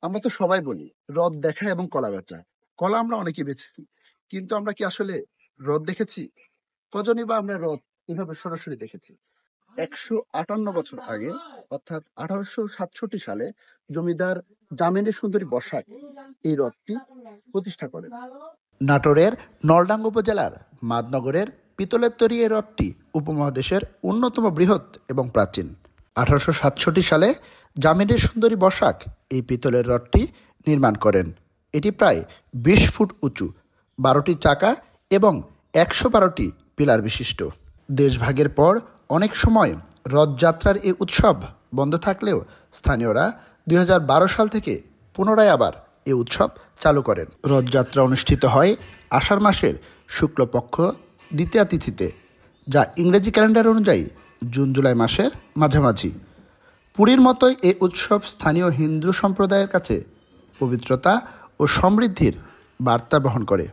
আমরা তো সবাই বলি হ্রদ দেখা এবং কলা বেচা। কলা আমরা অনেকেই বেচেছি, কিন্তু আমরা কি আসলে হ্রদ দেখেছি? কজনই বা আমরা হ্রদ এভাবে সরাসরি দেখেছি? ১৫৮ বছর আগে, অর্থাৎ ১৮৬৭ সালে জমিদার যামিনী সুন্দরী বসাক এই হ্রদটি প্রতিষ্ঠা করেন। নাটোরের নলডাঙ্গা উপজেলার মাদনগরের পিতলের তৈরি এই হ্রদটি উপমহাদেশের অন্যতম বৃহৎ এবং প্রাচীন। ১৮৬৭ সালে যামিনী সুন্দরী বসাক এই পিতলের হ্রদটি নির্মাণ করেন। এটি প্রায় ২০ ফুট উঁচু, ১২টি চাকা এবং ১১২টি পিলার বিশিষ্ট। দেশভাগের পর অনেক সময় রথযাত্রার এই উৎসব বন্ধ থাকলেও স্থানীয়রা ২০১২ সাল থেকে পুনরায় আবার এই উৎসব চালু করেন। রথযাত্রা অনুষ্ঠিত হয় আষাঢ় মাসের শুক্লপক্ষ দ্বিতীয়া তিথিতে, যা ইংরেজি ক্যালেন্ডার অনুযায়ী জুন জুলাই মাসের মাঝামাঝি। পুরীর মতোই এই উৎসব স্থানীয় হিন্দু সম্প্রদায়ের কাছে পবিত্রতা ও সমৃদ্ধির বার্তা বহন করে।